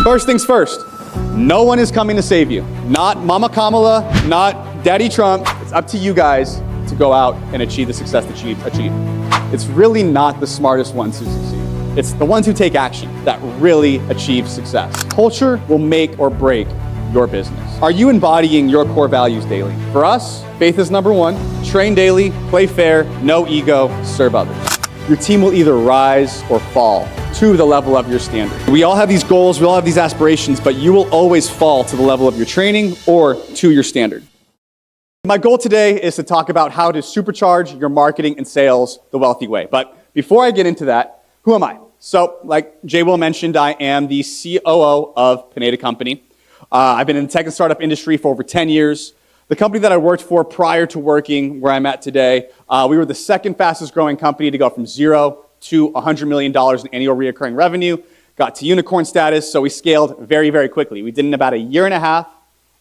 First things first, no one is coming to save you. Not Mama Kamala, not Daddy Trump. It's up to you guys to go out and achieve the success that you need to achieve. It's really not the smartest ones who succeed. It's the ones who take action that really achieve success. Culture will make or break your business. Are you embodying your core values daily? For us, faith is number one. Train daily, play fair, no ego, serve others. Your team will either rise or fall to the level of your standard. We all have these goals, we all have these aspirations, but you will always fall to the level of your training or to your standard. My goal today is to talk about how to supercharge your marketing and sales the wealthy way. But before I get into that, who am I? So, like Jay Will mentioned, I am the COO of Pineda Company. I've been in the tech and startup industry for over 10 years. The company that I worked for prior to working where I'm at today, we were the second fastest growing company to go from 0 to $100 million in annual recurring revenue, got to unicorn status, so we scaled very, very quickly. We did it in about a year and a half,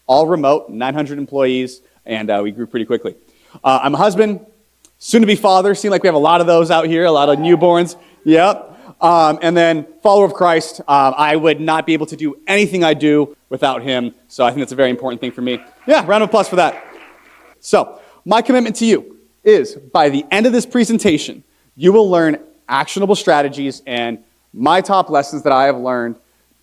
all remote, 900 employees, and we grew pretty quickly. I'm a husband, soon-to-be father, seem like we have a lot of those out here, a lot of newborns, yep. And then follower of Christ, I would not be able to do anything I do without him, so I think that's a very important thing for me. Yeah, round of applause for that. So, my commitment to you is, by the end of this presentation, you will learn actionable strategies and my top lessons that I have learned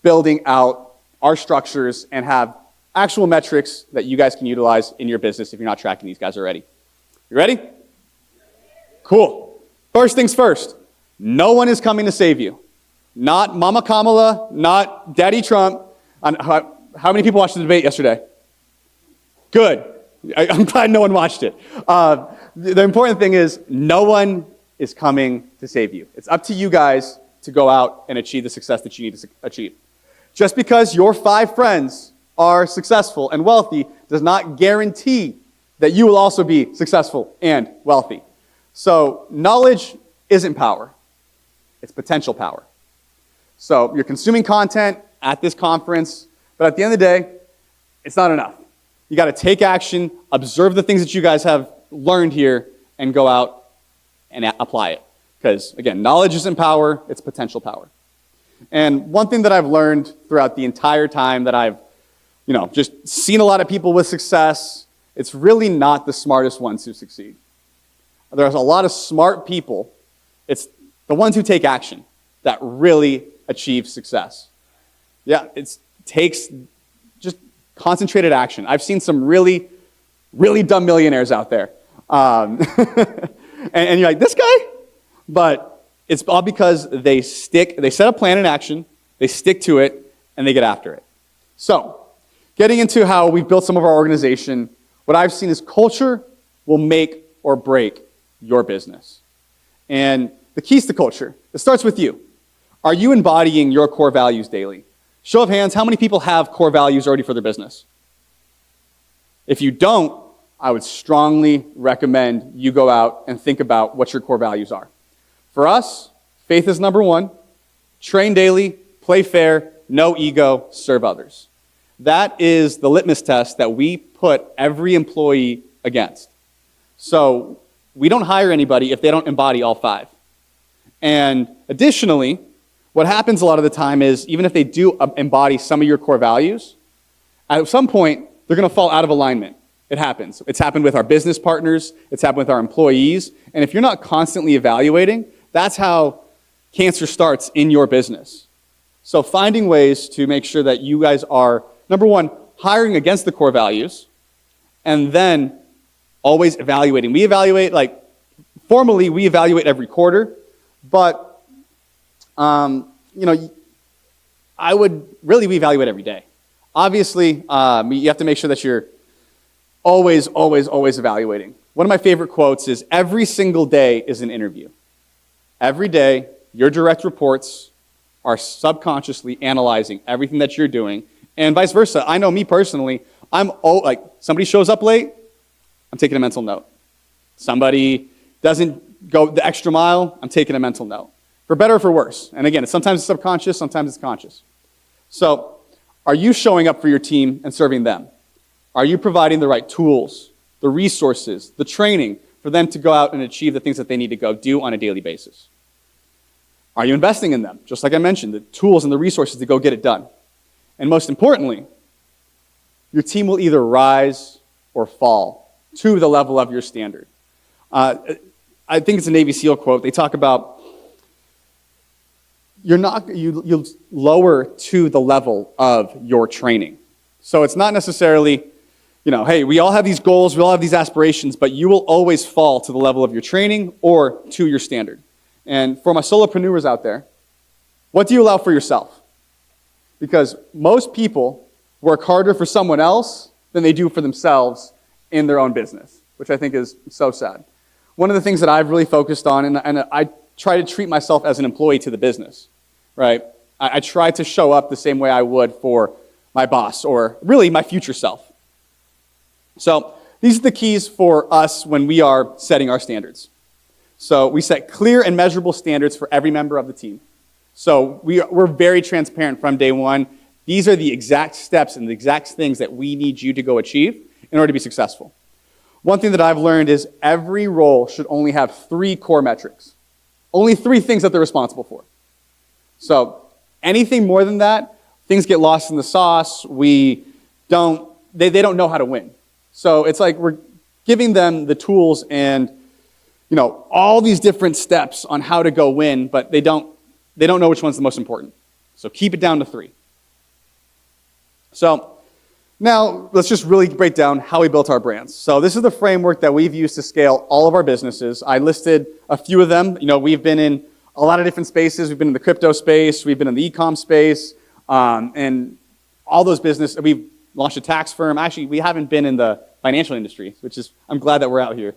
building out our structures and have actual metrics that you guys can utilize in your business if you're not tracking these guys already. You ready? Cool. First things first. No one is coming to save you. Not Mama Kamala, not Daddy Trump. How many people watched the debate yesterday? Good. I'm glad no one watched it. The important thing is no one is coming to save you. It's up to you guys to go out and achieve the success that you need to achieve. Just because your 5 friends are successful and wealthy does not guarantee that you will also be successful and wealthy. So knowledge isn't power. It's potential power. So you're consuming content at this conference, but at the end of the day, it's not enough. You got to take action, observe the things that you guys have learned here, and go out and apply it. Because, again, knowledge isn't power, it's potential power. And one thing that I've learned throughout the entire time that I've, just seen a lot of people with success, it's really not the smartest ones who succeed. There's a lot of smart people. It's the ones who take action that really achieve success. Yeah, it takes just concentrated action. I've seen some really, really dumb millionaires out there. And you're like, this guy? But it's all because they set a plan in action, they stick to it, and they get after it. So, getting into how we've built some of our organization, what I've seen is culture will make or break your business. And the keys to culture, it starts with you. Are you embodying your core values daily? Show of hands, how many people have core values already for their business? If you don't, I would strongly recommend you go out and think about what your core values are. For us, faith is number one. Train daily, play fair, no ego, serve others. That is the litmus test that we put every employee against. So we don't hire anybody if they don't embody all 5. And additionally, what happens a lot of the time is even if they do embody some of your core values, at some point, they're going to fall out of alignment. It happens. It's happened with our business partners. It's happened with our employees. And if you're not constantly evaluating, that's how cancer starts in your business. So finding ways to make sure that you guys are, number one, hiring against the core values, and then always evaluating. We evaluate, formally, we evaluate every quarter, but, I would really evaluate every day. Obviously, you have to make sure that you're always, always, always evaluating. One of my favorite quotes is, every single day is an interview. Every day, your direct reports are subconsciously analyzing everything that you're doing, and vice versa. I know me personally, somebody shows up late, I'm taking a mental note. Somebody doesn't go the extra mile, I'm taking a mental note. For better or for worse. And again, sometimes it's subconscious, sometimes it's conscious. So, are you showing up for your team and serving them? Are you providing the right tools, the resources, the training for them to go out and achieve the things that they need to go do on a daily basis? Are you investing in them? Just like I mentioned, the tools and the resources to go get it done. And most importantly, your team will either rise or fall to the level of your standard. I think it's a Navy SEAL quote. They talk about you'll lower to the level of your training. So it's not necessarily, hey, we all have these goals, we all have these aspirations, but you will always fall to the level of your training or to your standard. And for my solopreneurs out there, what do you allow for yourself? Because most people work harder for someone else than they do for themselves in their own business, which I think is so sad. One of the things that I've really focused on, and I try to treat myself as an employee to the business, right? I try to show up the same way I would for my boss or really my future self. So these are the keys for us when we are setting our standards. So we set clear and measurable standards for every member of the team. So we're very transparent from day one. These are the exact steps and the exact things that we need you to go achieve in order to be successful. One thing that I've learned is every role should only have 3 core metrics. Only 3 things that they're responsible for. So anything more than that, things get lost in the sauce. They don't know how to win. So it's like we're giving them the tools and all these different steps on how to go win, but they don't know which one's the most important. So keep it down to 3. So now let's just really break down how we built our brands. So this is the framework that we've used to scale all of our businesses. I listed a few of them. We've been in a lot of different spaces. We've been in the crypto space. We've been in the e-com space. And all those businesses. We've launched a tax firm. Actually, we haven't been in the financial industry, which is, I'm glad that we're out here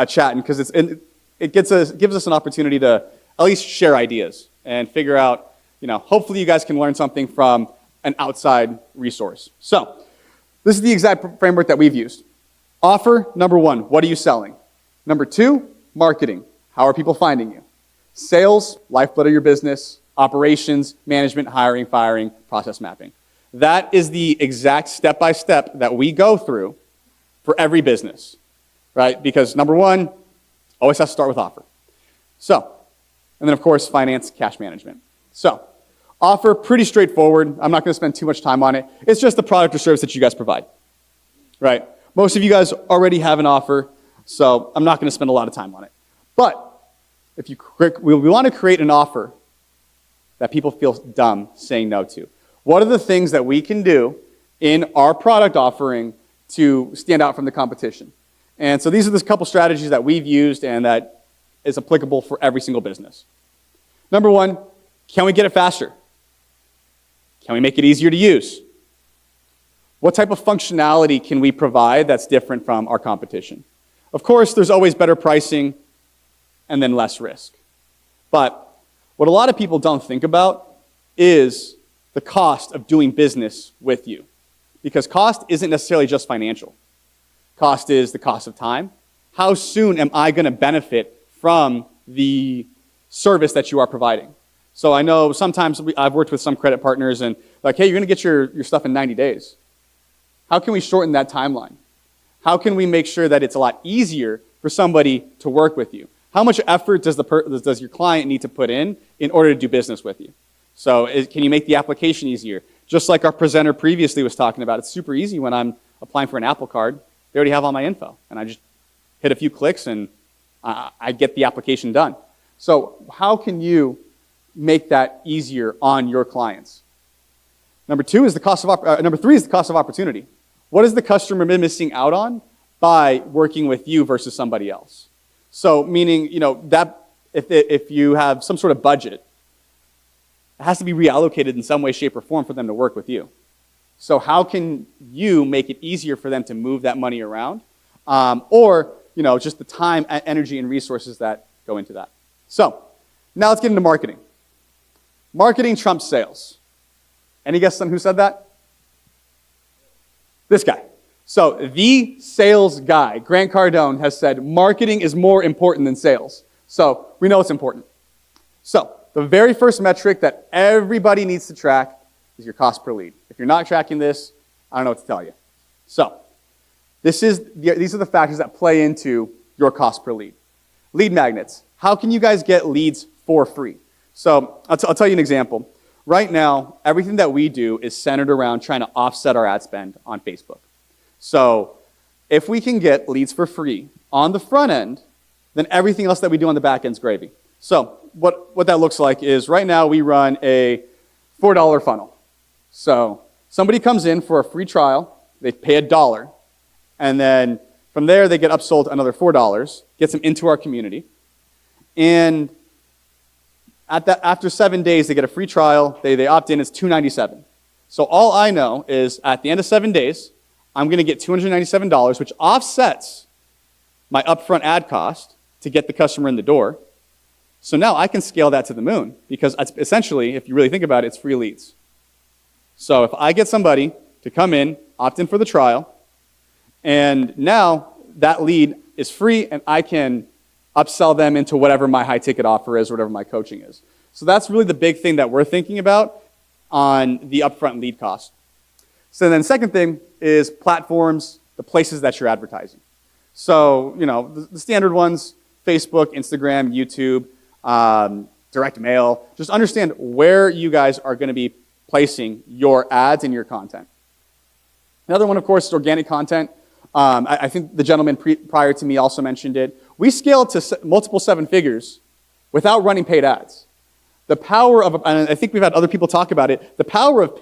chatting, because it gives us an opportunity to at least share ideas and figure out, hopefully you guys can learn something from an outside resource. So this is the exact framework that we've used. Offer, number 1, what are you selling? Number 2, marketing. How are people finding you? Sales, lifeblood of your business. Operations, management, hiring, firing, process mapping. That is the exact step-by-step that we go through for every business, right? Because number 1, always has to start with offer. So, and then of course, finance, cash management. So, offer, pretty straightforward. I'm not going to spend too much time on it. It's just the product or service that you guys provide, right? Most of you guys already have an offer, so I'm not going to spend a lot of time on it. But if we want to create an offer that people feel dumb saying no to. What are the things that we can do in our product offering to stand out from the competition? And so these are the couple strategies that we've used and that is applicable for every single business. Number 1, can we get it faster? Can we make it easier to use? What type of functionality can we provide that's different from our competition? Of course, there's always better pricing and then less risk. But what a lot of people don't think about is the cost of doing business with you. Because cost isn't necessarily just financial. Cost is the cost of time. How soon am I going to benefit from the service that you are providing? So I know sometimes I've worked with some credit partners and like, hey, you're going to get your stuff in 90 days. How can we shorten that timeline? How can we make sure that it's a lot easier for somebody to work with you? How much effort does your client need to put in order to do business with you? So can you make the application easier? Just like our presenter previously was talking about, it's super easy when I'm applying for an Apple Card. They already have all my info, and I just hit a few clicks and I get the application done. So how can you make that easier on your clients? Number 3 is the cost of opportunity. What is the customer missing out on by working with you versus somebody else? So meaning, that if you have some sort of budget, it has to be reallocated in some way, shape, or form for them to work with you. So how can you make it easier for them to move that money around? Or just the time, energy, and resources that go into that. So now let's get into marketing. Marketing trumps sales. Any guess on who said that? This guy. So the sales guy, Grant Cardone, has said marketing is more important than sales. So we know it's important. So the very first metric that everybody needs to track is your cost per lead. If you're not tracking this, I don't know what to tell you. So these are the factors that play into your cost per lead. Lead magnets. How can you guys get leads for free? So I'll tell you an example. Right now, everything that we do is centered around trying to offset our ad spend on Facebook. So if we can get leads for free on the front end, then everything else that we do on the back end is gravy. So what that looks like is right now we run a $4 funnel. So somebody comes in for a free trial, they pay $1, and then from there they get upsold another $4, gets them into our community, and after 7 days they get a free trial, they opt in, it's $297. So all I know is at the end of 7 days, I'm going to get $297, which offsets my upfront ad cost to get the customer in the door. So now I can scale that to the moon because essentially, if you really think about it, it's free leads. So if I get somebody to come in, opt in for the trial, and now that lead is free and I can upsell them into whatever my high ticket offer is, whatever my coaching is. So that's really the big thing that we're thinking about on the upfront lead cost. So then the second thing is platforms, the places that you're advertising. So, the standard ones, Facebook, Instagram, YouTube, direct mail. Just understand where you guys are going to be placing your ads and your content. Another one, of course, is organic content. I think the gentleman prior to me also mentioned it. We scale to multiple 7 figures without running paid ads. The power of, and I think we've had other people talk about it, the power of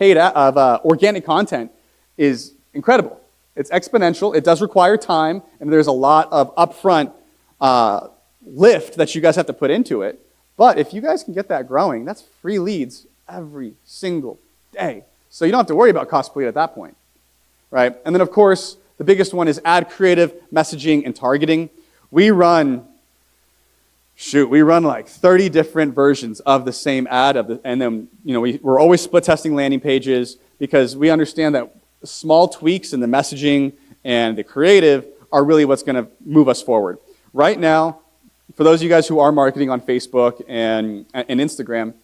organic content is incredible. It's exponential. It does require time, and there's a lot of upfront lift that you guys have to put into it. But if you guys can get that growing, that's free leads every single day. So you don't have to worry about cost per lead at that point, right? And then, of course, the biggest one is ad creative, messaging, and targeting. We run like 30 different versions of the same ad, and then we're always split testing landing pages because we understand that small tweaks in the messaging and the creative are really what's going to move us forward. Right now, for those of you guys who are marketing on Facebook and Instagram,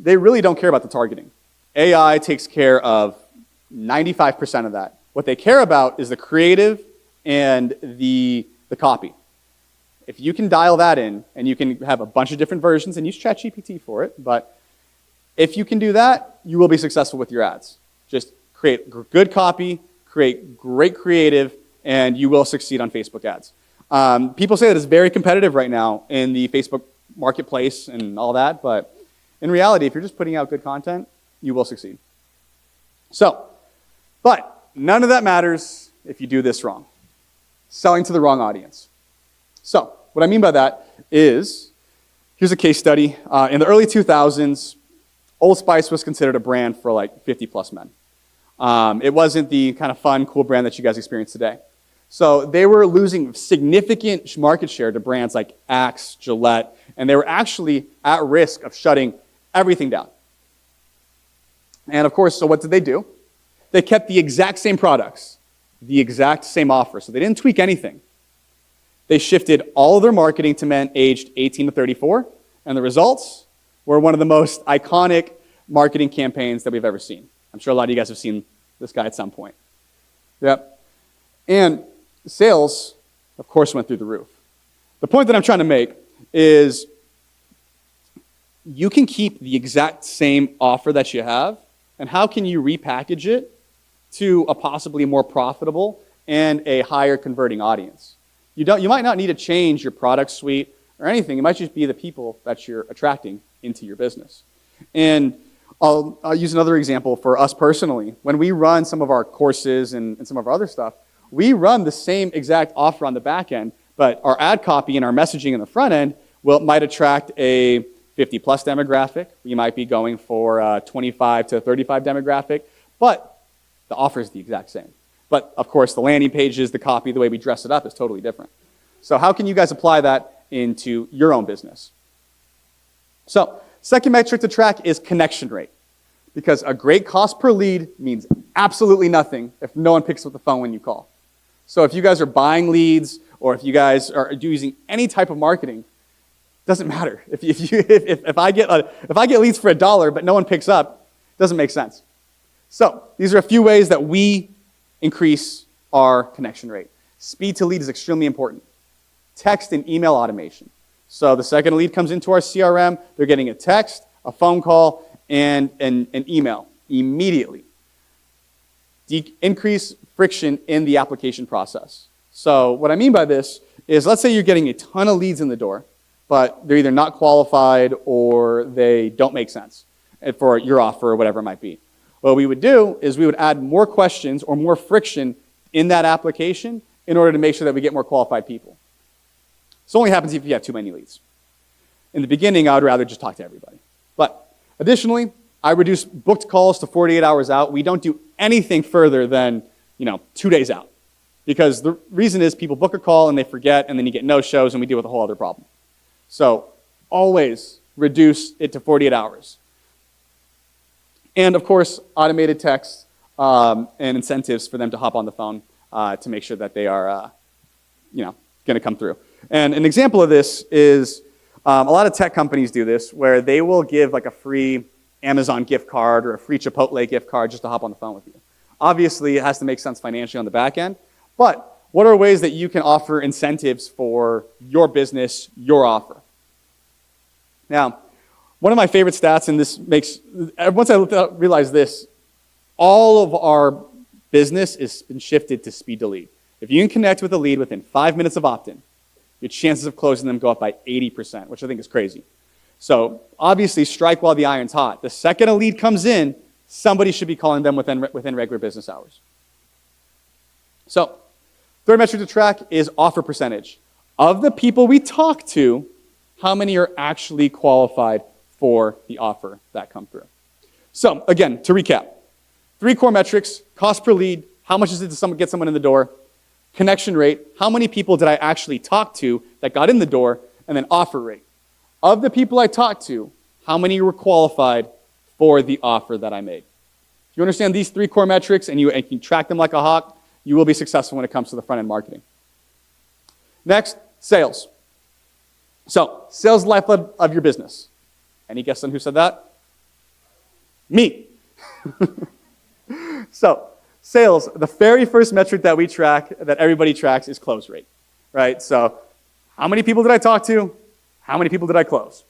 they really don't care about the targeting. AI takes care of 95% of that. What they care about is the creative and the copy. If you can dial that in, and you can have a bunch of different versions and use ChatGPT for it, but if you can do that, you will be successful with your ads. Just create good copy, create great creative, and you will succeed on Facebook ads. People say that it's very competitive right now in the Facebook marketplace and all that, but in reality, if you're just putting out good content, you will succeed. But none of that matters if you do this wrong. Selling to the wrong audience. So what I mean by that is, here's a case study. In the early 2000s, Old Spice was considered a brand for like 50 plus men. It wasn't the kind of fun, cool brand that you guys experience today. So they were losing significant market share to brands like Axe, Gillette, and they were actually at risk of shutting everything down. And of course, so what did they do? They kept the exact same products, the exact same offer, so they didn't tweak anything. They shifted all of their marketing to men aged 18 to 34, and the results were one of the most iconic marketing campaigns that we've ever seen. I'm sure a lot of you guys have seen this guy at some point. Yep. And sales, of course, went through the roof. The point that I'm trying to make is you can keep the exact same offer that you have, and how can you repackage it to a possibly more profitable and a higher converting audience? You might not need to change your product suite or anything. It might just be the people that you're attracting into your business. And I'll use another example for us personally. When we run some of our courses and some of our other stuff, we run the same exact offer on the back end, but our ad copy and our messaging in the front end might attract a 50 plus demographic. We might be going for a 25 to 35 demographic, but the offer is the exact same. But of course, the landing pages, the copy, the way we dress it up is totally different. So how can you guys apply that into your own business? So second metric to track is connection rate, because a great cost per lead means absolutely nothing if no one picks up the phone when you call. So if you guys are buying leads, or if you guys are using any type of marketing, doesn't matter. If I get leads for $1 but no one picks up, it doesn't make sense. So these are a few ways that we increase our connection rate. Speed to lead is extremely important. Text and email automation. So the second a lead comes into our CRM, they're getting a text, a phone call, and an email immediately. Increase friction in the application process. So what I mean by this is, let's say you're getting a ton of leads in the door, but they're either not qualified or they don't make sense for your offer or whatever it might be. What we would do is we would add more questions or more friction in that application in order to make sure that we get more qualified people. This only happens if you have too many leads. In the beginning, I would rather just talk to everybody. But additionally, I reduce booked calls to 48 hours out. We don't do anything further than 2 days out. Because the reason is people book a call and they forget, and then you get no-shows and we deal with a whole other problem. So always reduce it to 48 hours. And of course, automated text and incentives for them to hop on the phone to make sure that they are going to come through. And an example of this is a lot of tech companies do this, where they will give like a free Amazon gift card or a free Chipotle gift card just to hop on the phone with you. Obviously, it has to make sense financially on the back end, but what are ways that you can offer incentives for your business, your offer? Now, one of my favorite stats, and this makes, once I realized this, all of our business has been shifted to speed to lead. If you can connect with a lead within 5 minutes of opt-in, your chances of closing them go up by 80%, which I think is crazy. So obviously, strike while the iron's hot. The second a lead comes in, somebody should be calling them within regular business hours. So, third metric to track is offer percentage. Of the people we talk to, how many are actually qualified for the offer that come through? So, again, to recap, 3 core metrics: cost per lead, how much is it to get someone in the door; connection rate, how many people did I actually talk to that got in the door; and then offer rate. Of the people I talked to, how many were qualified for the offer that I made? If you understand these 3 core metrics and you can track them like a hawk, you will be successful when it comes to the front-end marketing. Next, sales. So, sales is the lifeblood of your business. Any guess on who said that? Me. So, sales, the very first metric that we track, that everybody tracks, is close rate, right? So, how many people did I talk to? How many people did I close?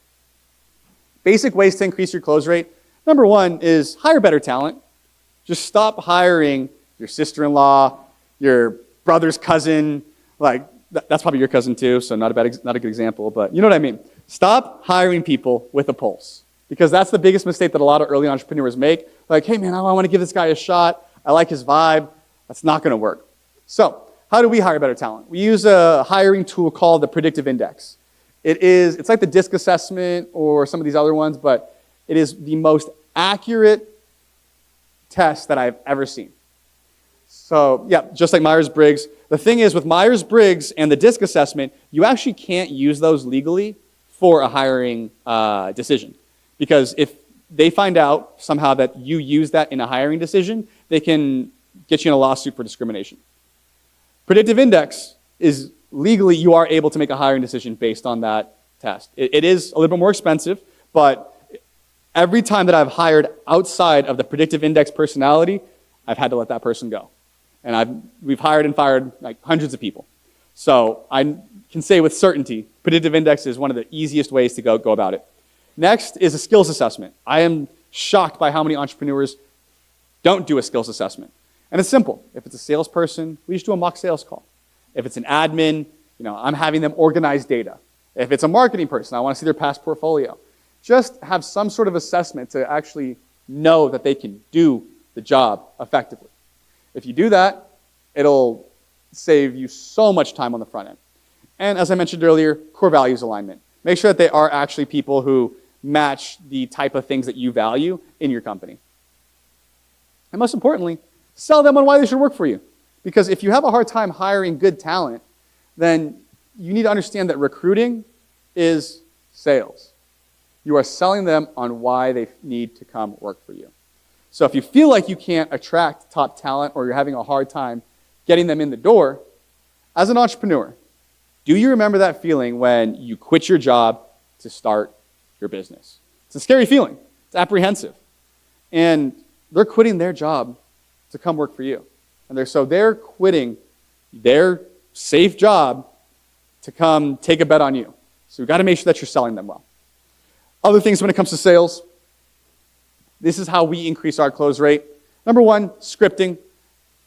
Basic ways to increase your close rate. Number 1 is hire better talent. Just stop hiring your sister-in-law, your brother's cousin, that's probably your cousin too, so not a good example, but you know what I mean. Stop hiring people with a pulse, because that's the biggest mistake that a lot of early entrepreneurs make. Like, hey man, I want to give this guy a shot. I like his vibe. That's not going to work. So, how do we hire better talent? We use a hiring tool called the predictive index. It's like the DISC assessment or some of these other ones, but it is the most accurate test that I've ever seen. So, yeah, just like Myers-Briggs. The thing is, with Myers-Briggs and the DISC assessment, you actually can't use those legally for a hiring decision. Because if they find out somehow that you use that in a hiring decision, they can get you in a lawsuit for discrimination. Predictive index is legally, you are able to make a hiring decision based on that test. It is a little bit more expensive, but every time that I've hired outside of the predictive index personality, I've had to let that person go. And we've hired and fired like hundreds of people. So I can say with certainty, predictive index is one of the easiest ways to go about it. Next is a skills assessment. I am shocked by how many entrepreneurs don't do a skills assessment. And it's simple. If it's a salesperson, we just do a mock sales call. If it's an admin, I'm having them organize data. If it's a marketing person, I want to see their past portfolio. Just have some sort of assessment to actually know that they can do the job effectively. If you do that, it'll save you so much time on the front end. And as I mentioned earlier, core values alignment. Make sure that they are actually people who match the type of things that you value in your company. And most importantly, sell them on why they should work for you. Because if you have a hard time hiring good talent, then you need to understand that recruiting is sales. You are selling them on why they need to come work for you. So if you feel like you can't attract top talent or you're having a hard time getting them in the door, as an entrepreneur, do you remember that feeling when you quit your job to start your business? It's a scary feeling. It's apprehensive. And they're quitting their job to come work for you. And they're quitting their safe job to come take a bet on you. So you've got to make sure that you're selling them well. Other things when it comes to sales, This is how we increase our close rate. Number one, scripting.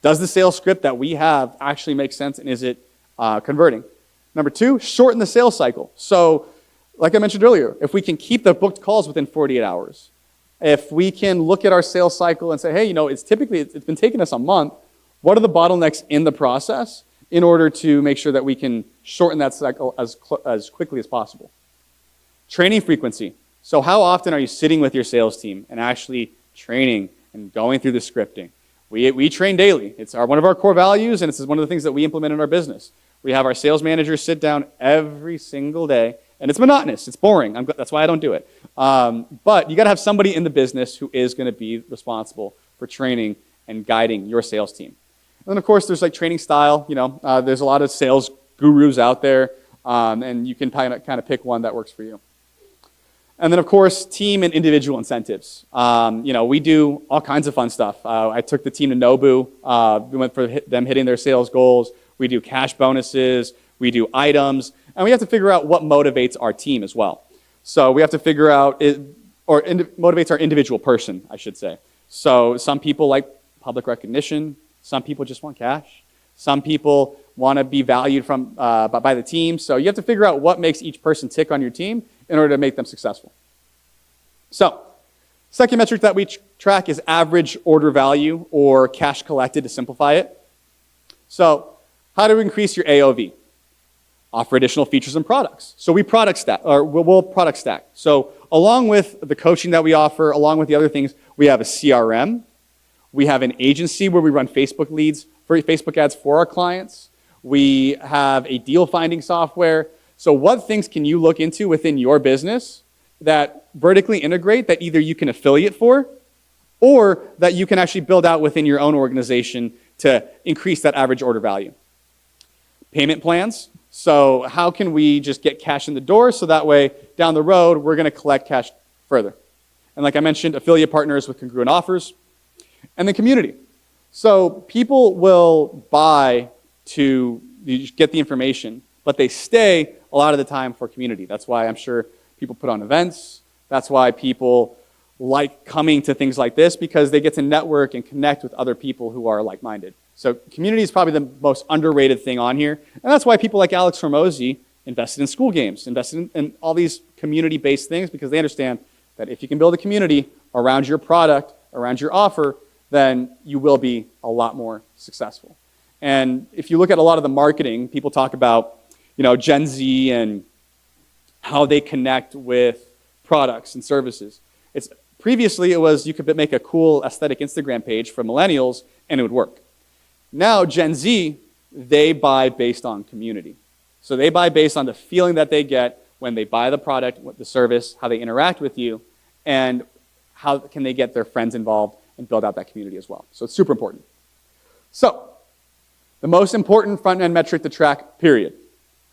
Does the sales script that we have actually make sense, and is it converting? Number two, shorten the sales cycle. So, like I mentioned earlier, if we can keep the booked calls within 48 hours, if we can look at our sales cycle and say, hey, it's been taking us a month, what are the bottlenecks in the process in order to make sure that we can shorten that cycle as quickly as possible? Training frequency. So how often are you sitting with your sales team and actually training and going through the scripting? We train daily. It's one of our core values, and it's one of the things that we implement in our business. We have our sales managers sit down every single day, and it's monotonous. It's boring. That's why I don't do it. But you got to have somebody in the business who is going to be responsible for training and guiding your sales team. And then, of course, there's like training style. There's a lot of sales gurus out there, and you can kind of pick one that works for you. And then, of course, team and individual incentives. We do all kinds of fun stuff. I took the team to Nobu. We went for them hitting their sales goals. We do cash bonuses. We do items. And we have to figure out what motivates our team as well. So we have to figure out, motivates our individual person, I should say. So some people like public recognition. Some people just want cash. Some people want to be valued by the team. So you have to figure out what makes each person tick on your team in order to make them successful. So, second metric that we track is average order value, or cash collected to simplify it. So, how to increase your AOV? Offer additional features and products. So we'll product stack. So along with the coaching that we offer, along with the other things, we have a CRM. We have an agency where we run Facebook ads for our clients. We have a deal finding software. So what things can you look into within your business that vertically integrate, that either you can affiliate for, or that you can actually build out within your own organization to increase that average order value? Payment plans. So how can we just get cash in the door so that way down the road we're going to collect cash further? And like I mentioned, affiliate partners with congruent offers. And then community. So people will buy to get the information, but they stay a lot of the time for community. That's why I'm sure people put on events. That's why people like coming to things like this, because they get to network and connect with other people who are like-minded. So community is probably the most underrated thing on here. And that's why people like Alex Hormozy invested in school games, invested in all these community-based things, because they understand that if you can build a community around your product, around your offer, then you will be a lot more successful. And if you look at a lot of the marketing, people talk about, Gen Z and how they connect with products and services. Previously it was you could make a cool aesthetic Instagram page for millennials and it would work. Now Gen Z, they buy based on community. So they buy based on the feeling that they get when they buy the product, the service, how they interact with you, and how can they get their friends involved and build out that community as well. So it's super important. So the most important front-end metric to track, period.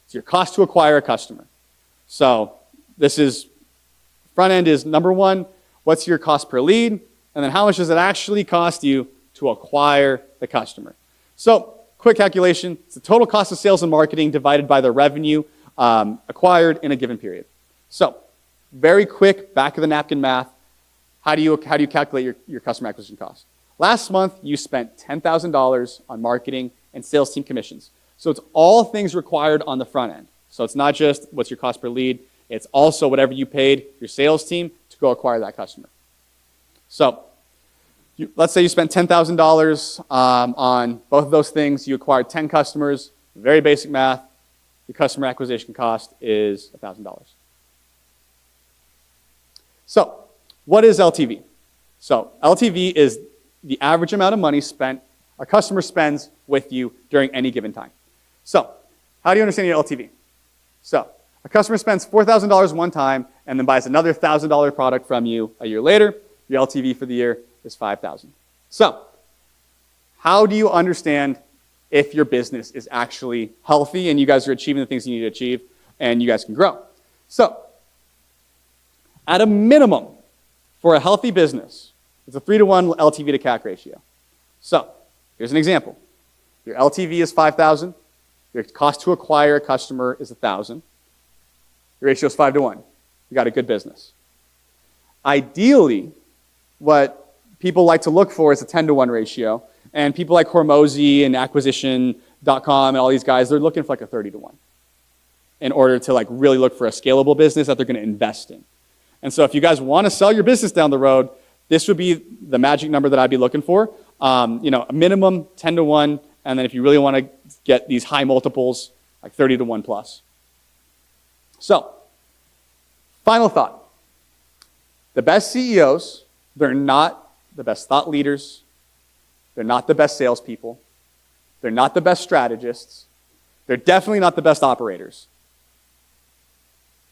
It's your cost to acquire a customer. So this is, front end is number one, what's your cost per lead? And then how much does it actually cost you to acquire the customer? So quick calculation, it's the total cost of sales and marketing divided by the revenue acquired in a given period. So very quick, back of the napkin math. How do you calculate your customer acquisition cost? Last month, you spent $10,000 on marketing and sales team commissions. So it's all things required on the front end. So it's not just what's your cost per lead, it's also whatever you paid your sales team to go acquire that customer. So let's say you spent $10,000 on both of those things. You acquired 10 customers. Very basic math. Your customer acquisition cost is $1,000. So what is LTV? So LTV is the average amount of money a customer spends with you during any given time. So how do you understand your LTV? So a customer spends $4,000 one time and then buys another $1,000 product from you a year later. Your LTV for the year is $5,000. So how do you understand if your business is actually healthy and you guys are achieving the things you need to achieve and you guys can grow? So at a minimum, for a healthy business, it's a 3-to-1 LTV to CAC ratio. So here's an example. Your LTV is $5,000. Your cost to acquire a customer is $1,000. Your ratio is 5-to-1. You got a good business. Ideally, what people like to look for is a 10-to-1 ratio. And people like Hormozy and Acquisition.com and all these guys, they're looking for like a 30-to-1 in order to like really look for a scalable business that they're going to invest in. And so if you guys want to sell your business down the road, this would be the magic number that I'd be looking for. A minimum 10-to-1, and then if you really want to get these high multiples, like 30-to-1 plus. So, final thought. The best CEOs, they're not the best thought leaders. They're not the best salespeople. They're not the best strategists. They're definitely not the best operators.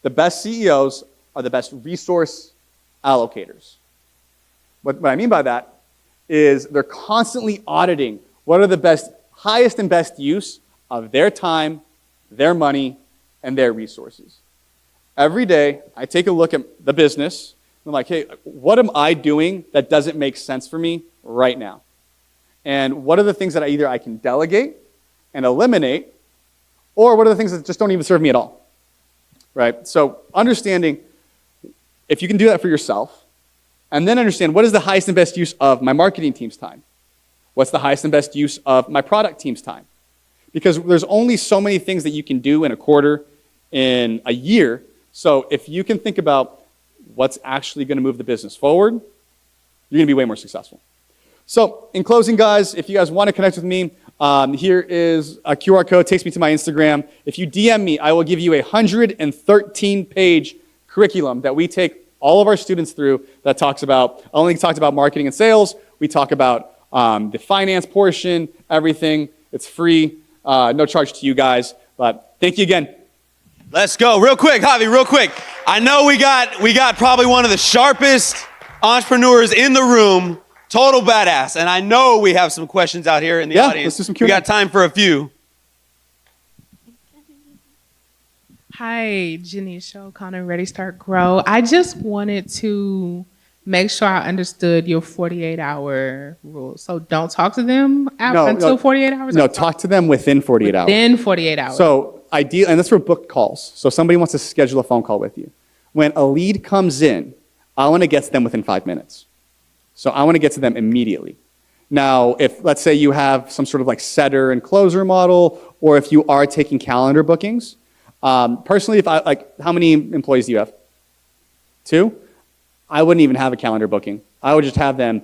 The best CEOs are the best resource allocators. What I mean by that is they're constantly auditing what are the highest and best use of their time, their money, and their resources. Every day, I take a look at the business, and I'm like, hey, what am I doing that doesn't make sense for me right now? And what are the things that either I can delegate and eliminate, or what are the things that just don't even serve me at all? Right? So understanding, if you can do that for yourself, and then understand what is the highest and best use of my marketing team's time? What's the highest and best use of my product team's time? Because there's only so many things that you can do in a quarter, in a year. So if you can think about what's actually going to move the business forward, you're going to be way more successful. So in closing, guys, if you guys want to connect with me, here is a QR code, takes me to my Instagram. If you DM me, I will give you a 113-page curriculum that we take all of our students through that talks about, only talks about marketing and sales. We talk about the finance portion, everything. It's free, no charge to you guys. But thank you again. Let's go. Real quick, Javi, real quick. I know we got probably one of the sharpest entrepreneurs in the room, total badass. And I know we have some questions out here in the audience. Let's do some Q&A. We got time for a few. Hi, Janice O'Connor, Ready, Start, Grow. I just wanted to make sure I understood your 48-hour rule. So don't talk to them until 48 hours? No, talk to them within 48 hours. Within 48 hours. So ideal, and that's for booked calls. So somebody wants to schedule a phone call with you. When a lead comes in, I want to get to them within 5 minutes. So I want to get to them immediately. Now, if let's say you have some sort of like setter and closer model, or if you are taking calendar bookings, personally, how many employees do you have? 2? I wouldn't even have a calendar booking. I would just have them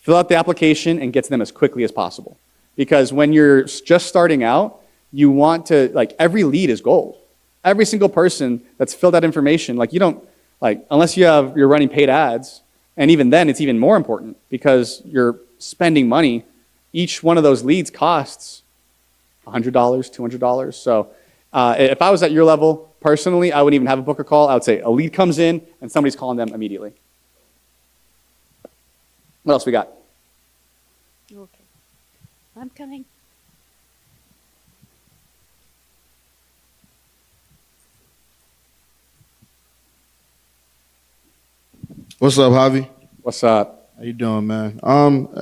fill out the application and get to them as quickly as possible. Because when you're just starting out, you want to, every lead is gold. Every single person that's filled out information, unless you're running paid ads, and even then it's even more important because you're spending money. Each one of those leads costs $100, $200. So if I was at your level, personally, I wouldn't even have a book a call. I would say a lead comes in and somebody's calling them immediately. What else we got? Okay. I'm coming. What's up, Javi? What's up? How you doing, man?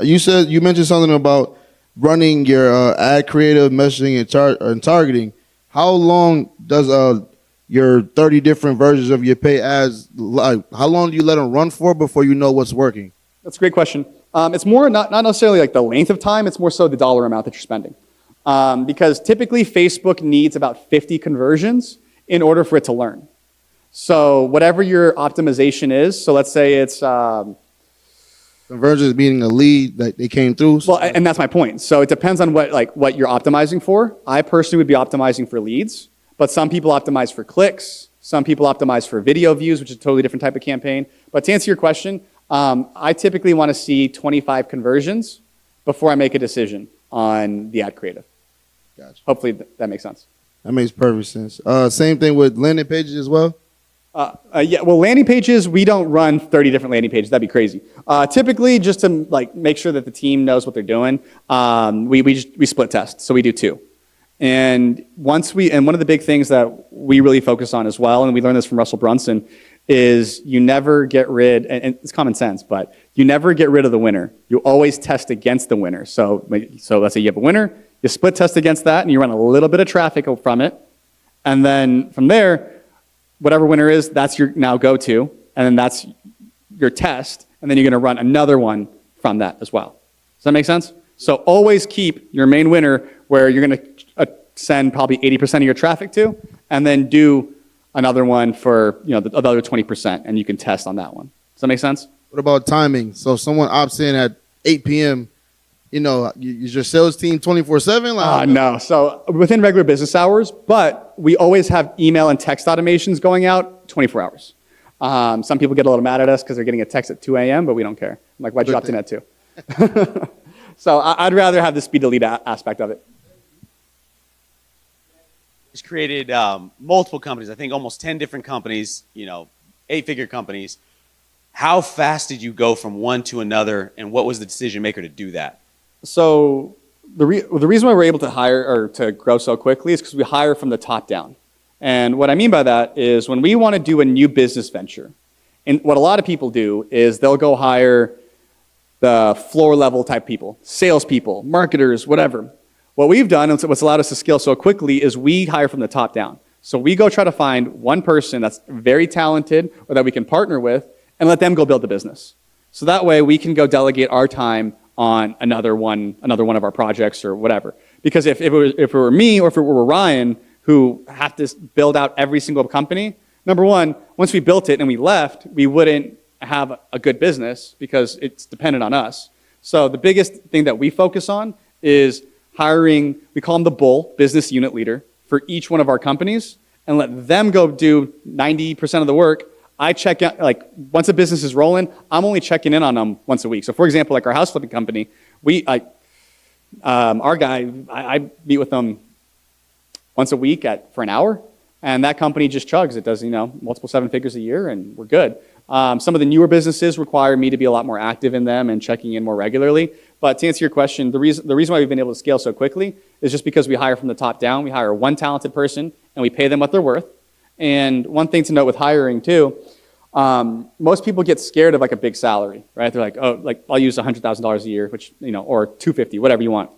You mentioned something about running your ad creative, messaging, and targeting. How long does your 30 different versions of your pay ads, how long do you let them run for before you know what's working? That's a great question. It's more not necessarily like the length of time, it's more so the dollar amount that you're spending. Because typically Facebook needs about 50 conversions in order for it to learn. So whatever your optimization is, so let's say it's... Conversions meaning a lead that they came through? Well, and that's my point. So it depends on what you're optimizing for. I personally would be optimizing for leads, but some people optimize for clicks. Some people optimize for video views, which is a totally different type of campaign. But to answer your question, I typically want to see 25 conversions before I make a decision on the ad creative. Gotcha. Hopefully that makes sense. That makes perfect sense. Same thing with landing pages as well? Yeah, well, landing pages, we don't run 30 different landing pages. That'd be crazy. Typically, just to make sure that the team knows what they're doing, we split test. So we do 2. And one of the big things that we really focus on as well, and we learned this from Russell Brunson, is you never get rid, and it's common sense, but you never get rid of the winner. You always test against the winner. So let's say you have a winner, you split test against that, and you run a little bit of traffic from it. And then from there, whatever winner is, that's your now go-to, and then that's your test. and then you're going to run another one from that as well. Does that make sense? So always keep your main winner where you're going to send probably 80% of your traffic to, and then do another one for the other 20%, and you can test on that one. Does that make sense? What about timing? So if someone opts in at 8 p.m., is your sales team 24/7? No. So within regular business hours, but we always have email and text automations going out 24 hours. Some people get a little mad at us because they're getting a text at 2 a.m., but we don't care. I'm like, why'd you opt in at 2? So I'd rather have the speed to lead aspect of it. He's created multiple companies, I think almost 10 different companies, 8-figure companies. How fast did you go from one to another, and what was the decision maker to do that? So the reason why we're able to hire or to grow so quickly is because we hire from the top down. And what I mean by that is when we want to do a new business venture, and what a lot of people do is they'll go hire the floor level type people, salespeople, marketers, whatever. What we've done, and what's allowed us to scale so quickly, is we hire from the top down. So we go try to find one person that's very talented or that we can partner with and let them go build the business. So that way we can go delegate our time on another one of our projects or whatever. Because if it were me or if it were Ryan who have to build out every single company, number one, once we built it and we left, we wouldn't have a good business because it's dependent on us. So the biggest thing that we focus on is hiring, we call them the bull, business unit leader, for each one of our companies and let them go do 90% of the work. I check out, once a business is rolling, I'm only checking in on them once a week. So for example, like our house flipping company, our guy, I meet with them once a week for an hour, and that company just chugs. It does, multiple 7 figures a year, and we're good. Some of the newer businesses require me to be a lot more active in them and checking in more regularly. But to answer your question, the reason why we've been able to scale so quickly is just because we hire from the top down. We hire one talented person, and we pay them what they're worth. And one thing to note with hiring too, most people get scared of a big salary, right? They're like, oh, I'll use $100,000 a year, which, or $250,000, whatever you want.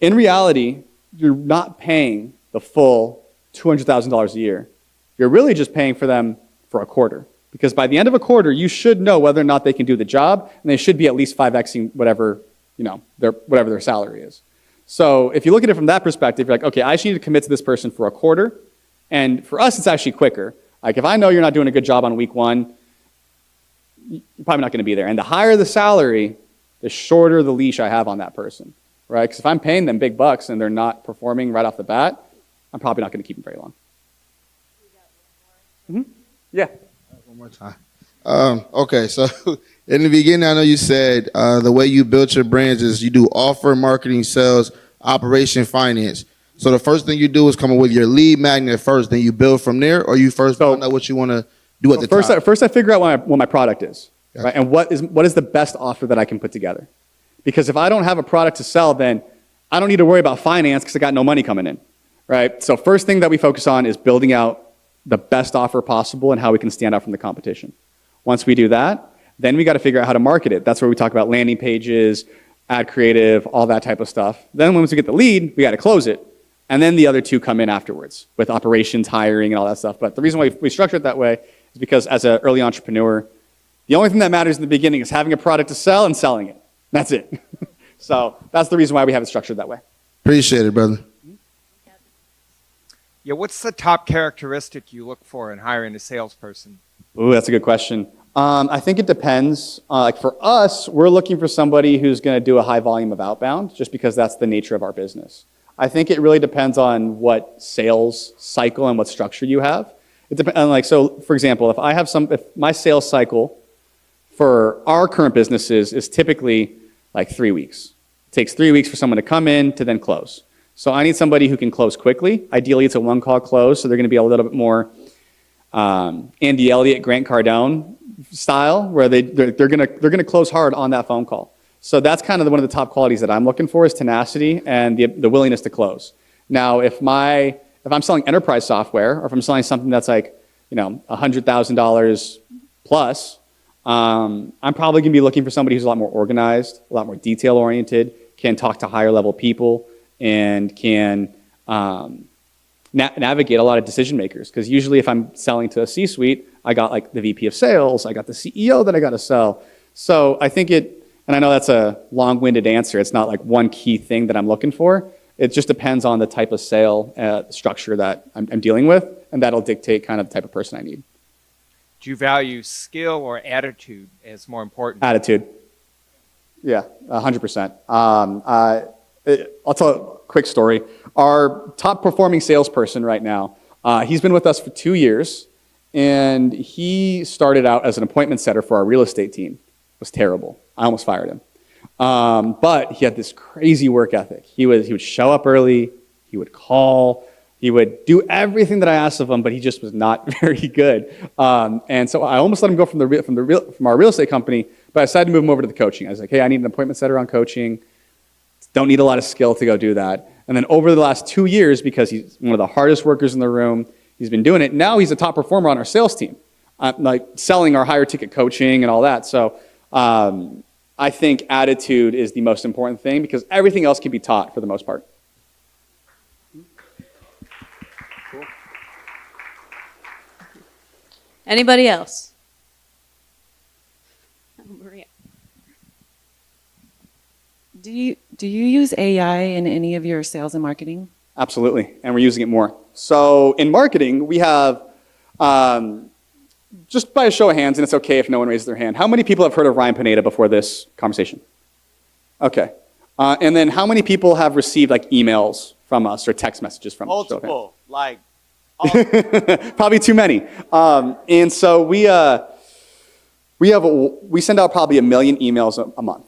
In reality, you're not paying the full $200,000 a year. You're really just paying for them for a quarter. Because by the end of a quarter, you should know whether or not they can do the job, and they should be at least 5xing whatever their salary is. So if you look at it from that perspective, you're like, okay, I just need to commit to this person for a quarter. And for us, it's actually quicker. Like if I know you're not doing a good job on week one, you're probably not going to be there. And the higher the salary, the shorter the leash I have on that person, right? Because if I'm paying them big bucks and they're not performing right off the bat, I'm probably not going to keep them very long. Mm-hmm. Yeah. One more time. Okay, so in the beginning, I know you said the way you built your brands is you do offer, marketing, sales, operation, finance. So the first thing you do is come up with your lead magnet first, then you build from there, or you first find out what you want to do at the top? First I figure out what my product is, right? And what is the best offer that I can put together. Because if I don't have a product to sell, then I don't need to worry about finance because I got no money coming in, right? So first thing that we focus on is building out the best offer possible and how we can stand out from the competition. Once we do that, then we got to figure out how to market it. That's where we talk about landing pages, ad creative, all that type of stuff. Then once we get the lead, we got to close it. And then the other two come in afterwards with operations, hiring, and all that stuff. But the reason why we structure it that way is because as an early entrepreneur, the only thing that matters in the beginning is having a product to sell and selling it. That's it. So that's the reason why we have it structured that way. Appreciate it, brother. Yeah, what's the top characteristic you look for in hiring a salesperson? Ooh, that's a good question. I think it depends. For us, we're looking for somebody who's going to do a high volume of outbound, just because that's the nature of our business. I think it really depends on what sales cycle and what structure you have. It depends. So, for example, if my sales cycle for our current businesses is typically 3 weeks. It takes 3 weeks for someone to come in to then close. So I need somebody who can close quickly. Ideally, it's a one-call close, so they're going to be a little bit more Andy Elliott, Grant Cardone style, where they're going to close hard on that phone call. So that's kind of one of the top qualities that I'm looking for is tenacity and the willingness to close. Now, if I'm selling enterprise software, or if I'm selling something that's $100,000 plus, I'm probably going to be looking for somebody who's a lot more organized, a lot more detail-oriented, can talk to higher-level people, and can navigate a lot of decision makers. Because usually if I'm selling to a C-suite, I got the VP of sales, I got the CEO that I got to sell. So I think and I know that's a long-winded answer. It's not like one key thing that I'm looking for. It just depends on the type of sale structure that I'm dealing with, and that'll dictate kind of the type of person I need. Do you value skill or attitude as more important? Attitude. Yeah, 100%. I'll tell a quick story. Our top performing salesperson right now, he's been with us for 2 years, and he started out as an appointment setter for our real estate team. It was terrible. I almost fired him. But he had this crazy work ethic. He would show up early, he would call, he would do everything that I asked of him, but he just was not very good. And so I almost let him go from our real estate company, but I decided to move him over to the coaching. I was like, hey, I need an appointment setter on coaching. Don't need a lot of skill to go do that. And then over the last 2 years, because he's one of the hardest workers in the room, he's been doing it. Now he's a top performer on our sales team, like selling our higher ticket coaching and all that. So I think attitude is the most important thing because everything else can be taught for the most part. Anybody else? Oh, Maria. Do you use AI in any of your sales and marketing? Absolutely, and we're using it more. So in marketing, we have, just by a show of hands, and it's okay if no one raises their hand, how many people have heard of Ryan Pineda before this conversation? Okay. And then how many people have received like emails from us or text messages from us? Multiple, like Probably too many. And so we send out probably 1 million emails a month.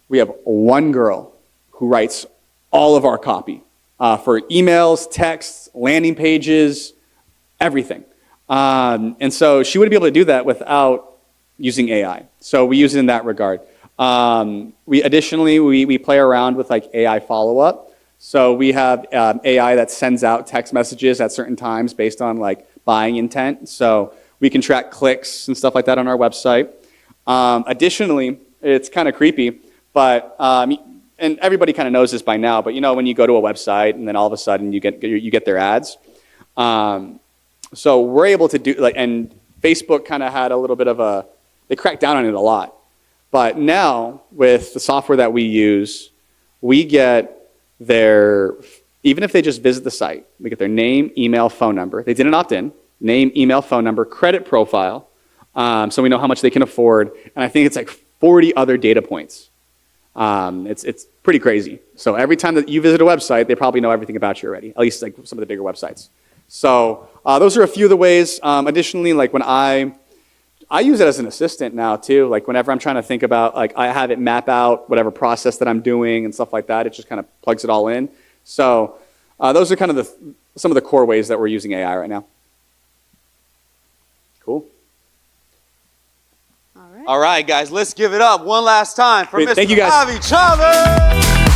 We have one girl who writes all of our copy for emails, texts, landing pages, everything. And so she wouldn't be able to do that without using AI. So we use it in that regard. Additionally, we play around with like AI follow-up. So we have AI that sends out text messages at certain times based on like buying intent. So we can track clicks and stuff like that on our website. Additionally, it's kind of creepy, but and everybody kind of knows this by now. But you know when you go to a website and then all of a sudden you get their ads. So we're able to do like, and Facebook kind of had a little bit of they cracked down on it a lot. But now with the software that we use, we get even if they just visit the site, we get their name, email, phone number. They didn't opt in. Name, email, phone number, credit profile, so we know how much they can afford. And I think it's like 40 other data points. It's pretty crazy. So every time that you visit a website, they probably know everything about you already, at least like some of the bigger websites. So those are a few of the ways. Additionally, like when I use it as an assistant now too. Like whenever I'm trying to think about, like I have it map out whatever process that I'm doing and stuff like that. It just kind of plugs it all in. So those are kind of some of the core ways that we're using AI right now. Cool. All right. All right, guys, let's give it up one last time for Great. Mr. Thank you, guys. Javi Chavez.